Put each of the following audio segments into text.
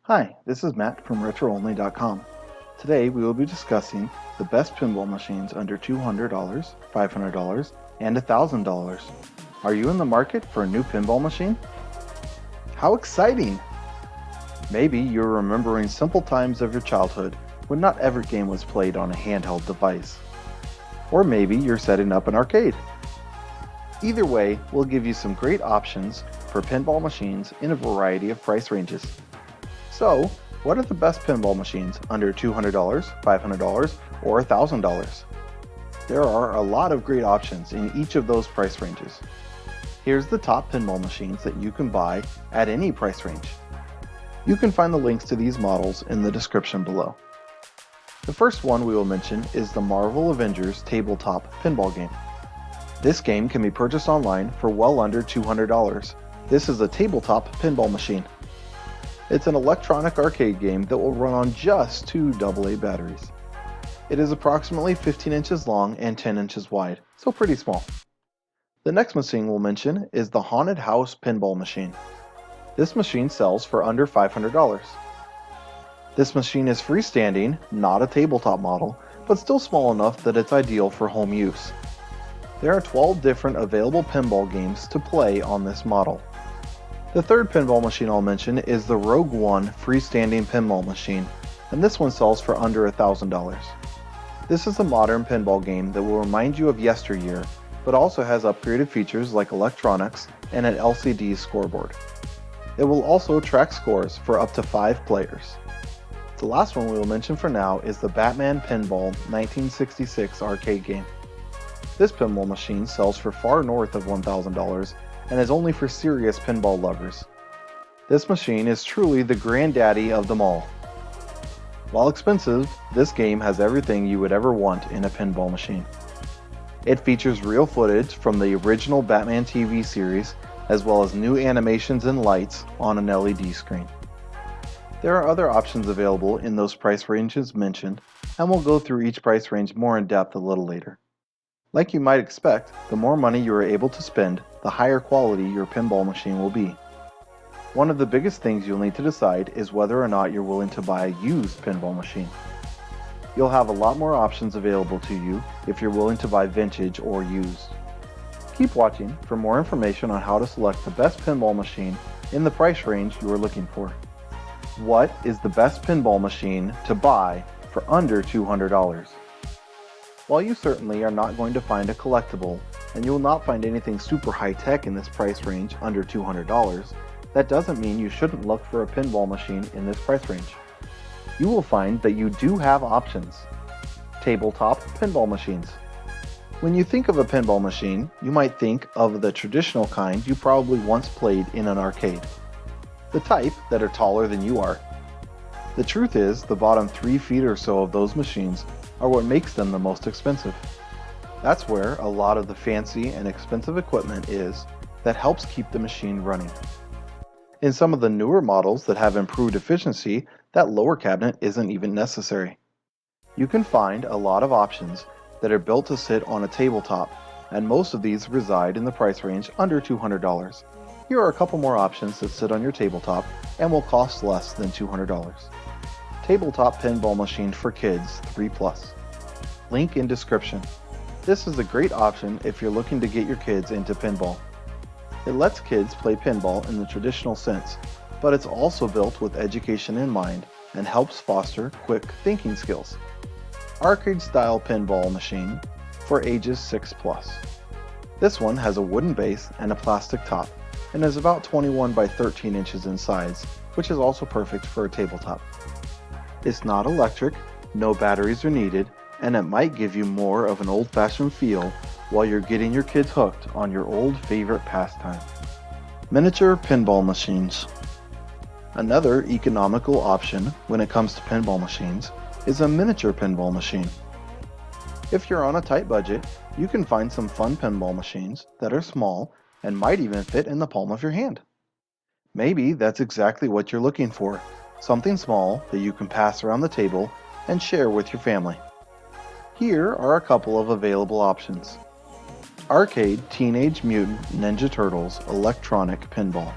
Hi, this is Matt from RetroOnly.com. Today we will be discussing the best pinball machines under $200, $500, and $1,000. Are you in the market for a new pinball machine? How exciting! Maybe you're remembering simple times of your childhood when not every game was played on a handheld device. Or maybe you're setting up an arcade. Either way, we'll give you some great options for pinball machines in a variety of price ranges. So, what are the best pinball machines under $200, $500, or $1,000? There are a lot of great options in each of those price ranges. Here's the top pinball machines that you can buy at any price range. You can find the links to these models in the description below. The first one we will mention is the Marvel Avengers Tabletop pinball game. This game can be purchased online for well under $200. This is a tabletop pinball machine. It's an electronic arcade game that will run on just 2 AA batteries. It is approximately 15 inches long and 10 inches wide, so pretty small. The next machine we'll mention is the Haunted House Pinball Machine. This machine sells for under $500. This machine is freestanding, not a tabletop model, but still small enough that it's ideal for home use. There are 12 different available pinball games to play on this model. The third pinball machine I'll mention is the Rogue One freestanding pinball machine, and this one sells for under $1,000. This is a modern pinball game that will remind you of yesteryear, but also has upgraded features like electronics and an LCD scoreboard. It will also track scores for up to 5 players. The last one we will mention for now is the Batman Pinball 1966 arcade game. This pinball machine sells for far north of $1,000 and is only for serious pinball lovers. This machine is truly the granddaddy of them all. While expensive, this game has everything you would ever want in a pinball machine. It features real footage from the original Batman TV series, as well as new animations and lights on an LED screen. There are other options available in those price ranges mentioned, and we'll go through each price range more in depth a little later. Like you might expect, the more money you are able to spend, the higher quality your pinball machine will be. One of the biggest things you'll need to decide is whether or not you're willing to buy a used pinball machine. You'll have a lot more options available to you if you're willing to buy vintage or used. Keep watching for more information on how to select the best pinball machine in the price range you are looking for. What is the best pinball machine to buy for under $200? While you certainly are not going to find a collectible, and you will not find anything super high-tech in this price range under $200, that doesn't mean you shouldn't look for a pinball machine in this price range. You will find that you do have options. Tabletop pinball machines. When you think of a pinball machine, you might think of the traditional kind you probably once played in an arcade. The type that are taller than you are. The truth is, the bottom 3 feet or so of those machines are what makes them the most expensive. That's where a lot of the fancy and expensive equipment is that helps keep the machine running. In some of the newer models that have improved efficiency, that lower cabinet isn't even necessary. You can find a lot of options that are built to sit on a tabletop, and most of these reside in the price range under $200. Here are a couple more options that sit on your tabletop and will cost less than $200. Tabletop pinball machine for kids 3+. Link in description. This is a great option if you're looking to get your kids into pinball. It lets kids play pinball in the traditional sense, but it's also built with education in mind and helps foster quick thinking skills. Arcade style pinball machine for ages 6+. This one has a wooden base and a plastic top and is about 21 by 13 inches in size, which is also perfect for a tabletop. It's not electric, no batteries are needed, and it might give you more of an old-fashioned feel while you're getting your kids hooked on your old favorite pastime. Miniature pinball machines. Another economical option when it comes to pinball machines is a miniature pinball machine. If you're on a tight budget, you can find some fun pinball machines that are small and might even fit in the palm of your hand. Maybe that's exactly what you're looking for. Something small that you can pass around the table and share with your family. Here are a couple of available options. Arcade Teenage Mutant Ninja Turtles Electronic Pinball.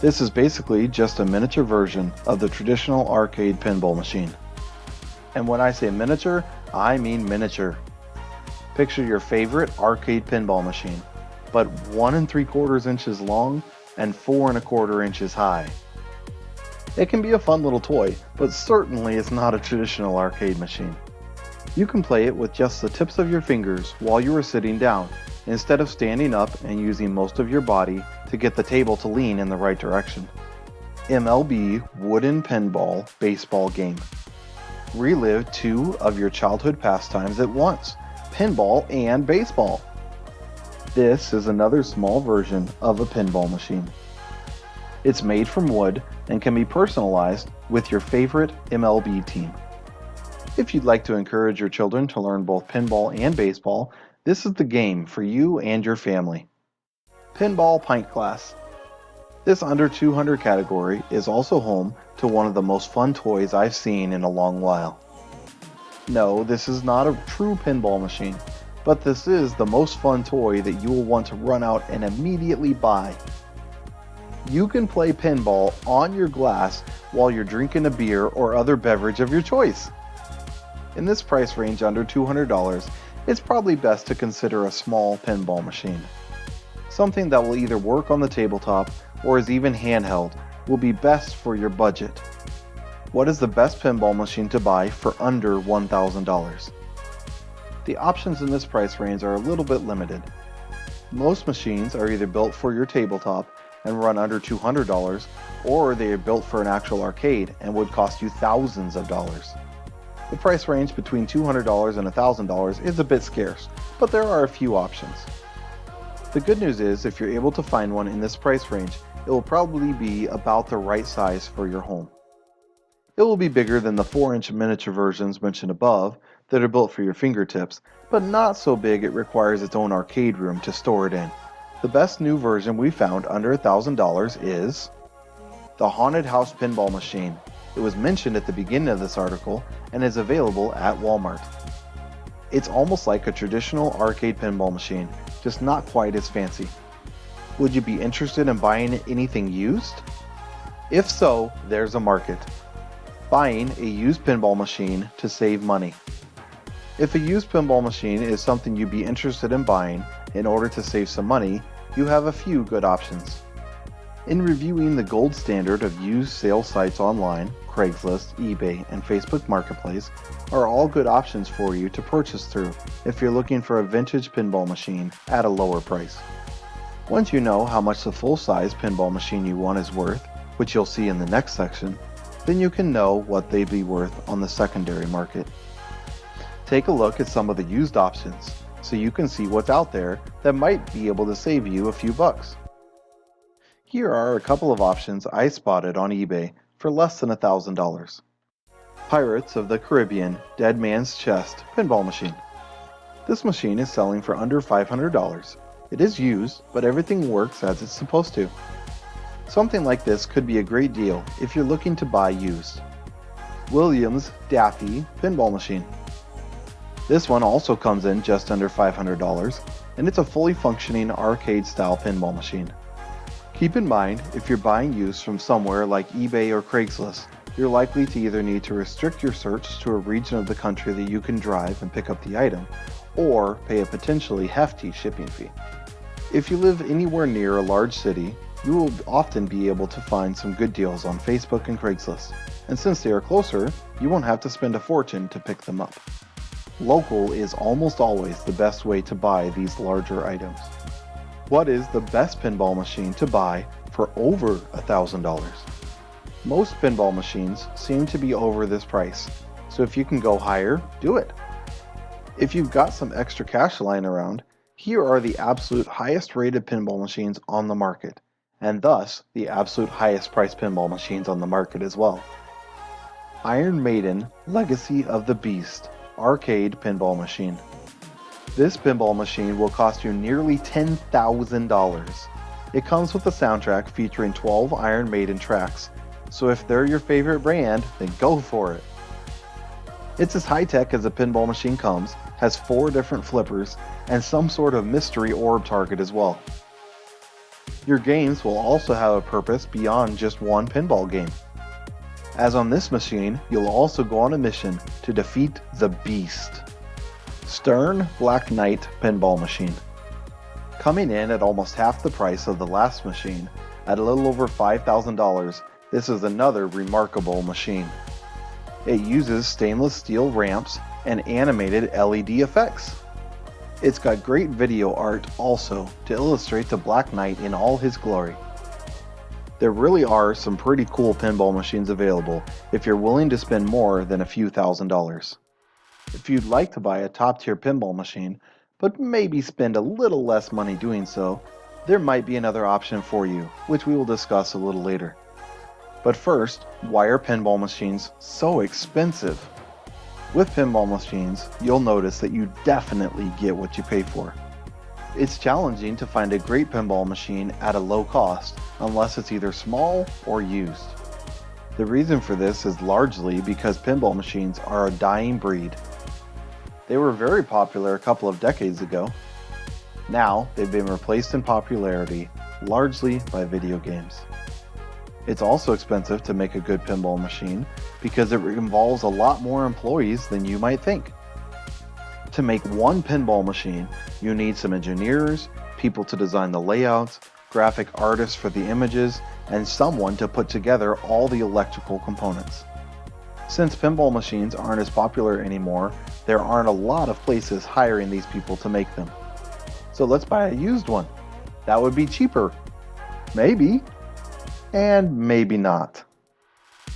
This is basically just a miniature version of the traditional arcade pinball machine. And when I say miniature, I mean miniature. Picture your favorite arcade pinball machine, but 1 3/4 inches long and 4 1/4 inches high. It can be a fun little toy, but certainly it's not a traditional arcade machine. You can play it with just the tips of your fingers while you are sitting down, instead of standing up and using most of your body to get the table to lean in the right direction. MLB Wooden Pinball Baseball Game. Relive 2 of your childhood pastimes at once, pinball and baseball. This is another small version of a pinball machine. It's made from wood and can be personalized with your favorite MLB team. If you'd like to encourage your children to learn both pinball and baseball, this is the game for you and your family. Pinball Pint Glass. This under 200 category is also home to one of the most fun toys I've seen in a long while. No, this is not a true pinball machine, but this is the most fun toy that you will want to run out and immediately buy. You can play pinball on your glass while you're drinking a beer or other beverage of your choice. In this price range under $200, it's probably best to consider a small pinball machine. Something that will either work on the tabletop or is even handheld will be best for your budget. What is the best pinball machine to buy for under $1,000? The options in this price range are a little bit limited. Most machines are either built for your tabletop and run under $200, or they are built for an actual arcade and would cost you thousands of dollars. The price range between $200 and $1,000 is a bit scarce, but there are a few options. The good news is, if you're able to find one in this price range, it will probably be about the right size for your home. It will be bigger than the 4-inch miniature versions mentioned above that are built for your fingertips, but not so big it requires its own arcade room to store it in. The best new version we found under $1,000 is the Haunted House Pinball Machine. It was mentioned at the beginning of this article and is available at Walmart. It's almost like a traditional arcade pinball machine, just not quite as fancy. Would you be interested in buying anything used? If so, there's a market. Buying a used pinball machine to save money. If a used pinball machine is something you'd be interested in buying in order to save some money, you have a few good options. In reviewing the gold standard of used sales sites online, Craigslist, eBay, and Facebook Marketplace are all good options for you to purchase through if you're looking for a vintage pinball machine at a lower price. Once you know how much the full-size pinball machine you want is worth, which you'll see in the next section, then you can know what they'd be worth on the secondary market. Take a look at some of the used options so you can see what's out there that might be able to save you a few bucks. Here are a couple of options I spotted on eBay for less than $1,000. Pirates of the Caribbean Dead Man's Chest Pinball Machine. This machine is selling for under $500. It is used, but everything works as it's supposed to. Something like this could be a great deal if you're looking to buy used. Williams Daffie Pinball Machine. This one also comes in just under $500, and it's a fully functioning arcade-style pinball machine. Keep in mind, if you're buying used from somewhere like eBay or Craigslist, you're likely to either need to restrict your search to a region of the country that you can drive and pick up the item, or pay a potentially hefty shipping fee. If you live anywhere near a large city, you will often be able to find some good deals on Facebook and Craigslist, and since they are closer, you won't have to spend a fortune to pick them up. Local is almost always the best way to buy these larger items. What is the best pinball machine to buy for over $1,000? Most pinball machines seem to be over this price, so if you can go higher, do it. If you've got some extra cash lying around, here are the absolute highest rated pinball machines on the market, and thus the absolute highest priced pinball machines on the market as well. Iron Maiden Legacy of the Beast Arcade Pinball Machine. This pinball machine will cost you nearly $10,000. It comes with a soundtrack featuring 12 Iron Maiden tracks, so if they're your favorite brand, then go for it. It's as high-tech as a pinball machine comes, has 4 different flippers, and some sort of mystery orb target as well. Your games will also have a purpose beyond just one pinball game. As on this machine, you'll also go on a mission to defeat the Beast. Stern Black Knight Pinball Machine. Coming in at almost half the price of the last machine, at a little over $5,000, this is another remarkable machine. It uses stainless steel ramps and animated LED effects. It's got great video art also to illustrate the Black Knight in all his glory. There really are some pretty cool pinball machines available if you're willing to spend more than a few $1,000s. If you'd like to buy a top-tier pinball machine, but maybe spend a little less money doing so, there might be another option for you, which we will discuss a little later. But first, why are pinball machines so expensive? With pinball machines, you'll notice that you definitely get what you pay for. It's challenging to find a great pinball machine at a low cost unless it's either small or used. The reason for this is largely because pinball machines are a dying breed. They were very popular a couple of decades ago. Now they've been replaced in popularity largely by video games. It's also expensive to make a good pinball machine because it involves a lot more employees than you might think. To make one pinball machine, you need some engineers, people to design the layouts, graphic artists for the images, and someone to put together all the electrical components. Since pinball machines aren't as popular anymore, there aren't a lot of places hiring these people to make them. So let's buy a used one. That would be cheaper. Maybe. And maybe not.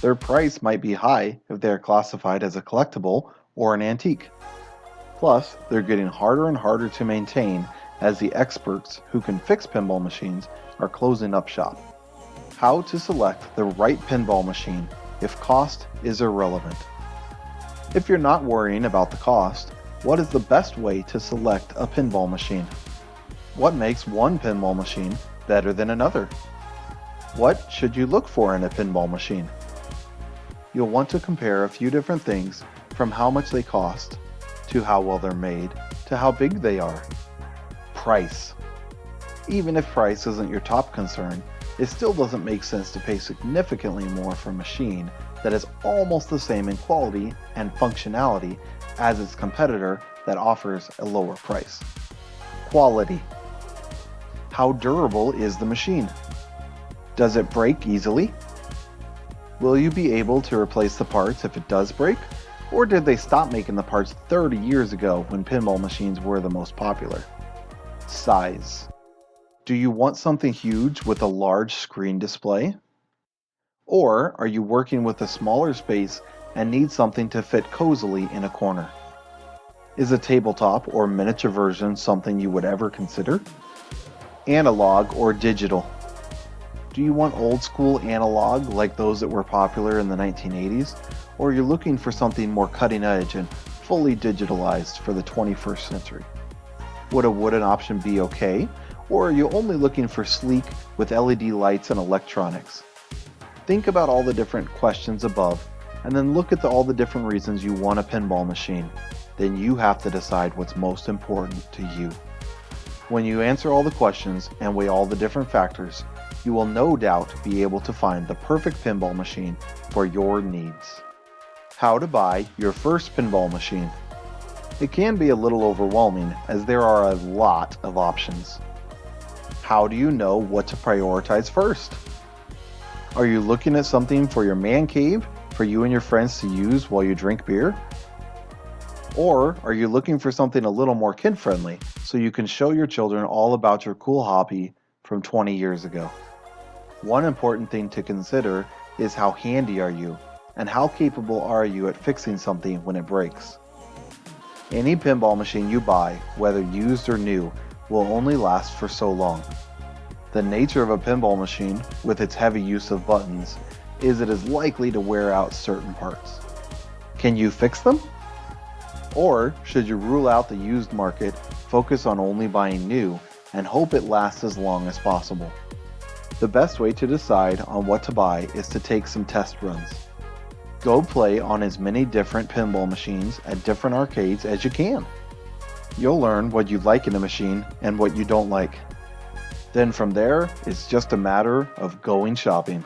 Their price might be high if they are classified as a collectible or an antique. Plus, they're getting harder and harder to maintain as the experts who can fix pinball machines are closing up shop. How to select the right pinball machine if cost is irrelevant. If you're not worrying about the cost, what is the best way to select a pinball machine? What makes one pinball machine better than another? What should you look for in a pinball machine? You'll want to compare a few different things, from how much they cost, to how well they're made, to how big they are. Price. Even if price isn't your top concern, it still doesn't make sense to pay significantly more for a machine that is almost the same in quality and functionality as its competitor that offers a lower price. Quality. How durable is the machine? Does it break easily? Will you be able to replace the parts if it does break? Or did they stop making the parts 30 years ago when pinball machines were the most popular? Size. Do you want something huge with a large screen display? Or are you working with a smaller space and need something to fit cozily in a corner? Is a tabletop or miniature version something you would ever consider? Analog or digital? Do you want old school analog like those that were popular in the 1980s? Or are you looking for something more cutting edge and fully digitalized for the 21st century? Would a wooden option be okay? Or are you only looking for sleek with LED lights and electronics? Think about all the different questions above and then look at all the different reasons you want a pinball machine. Then you have to decide what's most important to you. When you answer all the questions and weigh all the different factors, you will no doubt be able to find the perfect pinball machine for your needs. How to buy your first pinball machine. It can be a little overwhelming as there are a lot of options. How do you know what to prioritize first? Are you looking at something for your man cave for you and your friends to use while you drink beer? Or are you looking for something a little more kid-friendly so you can show your children all about your cool hobby from 20 years ago? One important thing to consider is how handy are you and how capable are you at fixing something when it breaks. Any pinball machine you buy, whether used or new, will only last for so long. The nature of a pinball machine, with its heavy use of buttons, is it is likely to wear out certain parts. Can you fix them? Or should you rule out the used market, focus on only buying new, and hope it lasts as long as possible? The best way to decide on what to buy is to take some test runs. Go play on as many different pinball machines at different arcades as you can. You'll learn what you like in a machine and what you don't like. Then from there, it's just a matter of going shopping.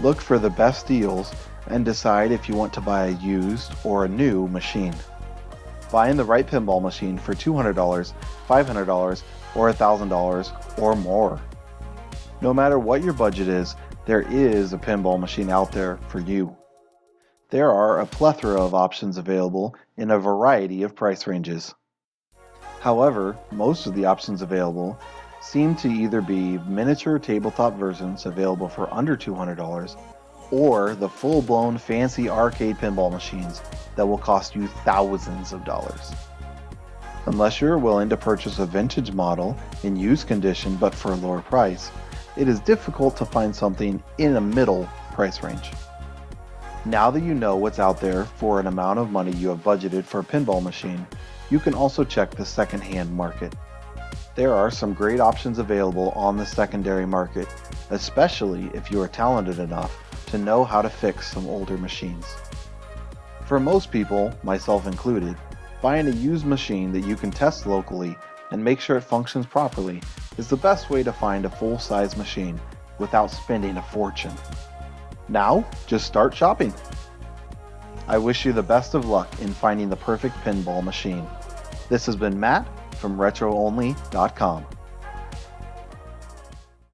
Look for the best deals and decide if you want to buy a used or a new machine. Find the right pinball machine for $200, $500, or $1,000 or more. No matter what your budget is, there is a pinball machine out there for you. There are a plethora of options available in a variety of price ranges. However, most of the options available seem to either be miniature tabletop versions available for under $200 or the full-blown fancy arcade pinball machines that will cost you thousands of dollars. Unless you're willing to purchase a vintage model in used condition but for a lower price, it is difficult to find something in a middle price range. Now that you know what's out there for an amount of money you have budgeted for a pinball machine, you can also check the second-hand market. There are some great options available on the secondary market, especially if you are talented enough to know how to fix some older machines. For most people, myself included, buying a used machine that you can test locally and make sure it functions properly is the best way to find a full-size machine without spending a fortune. Now, just start shopping. I wish you the best of luck in finding the perfect pinball machine. This has been Matt from RetroOnly.com.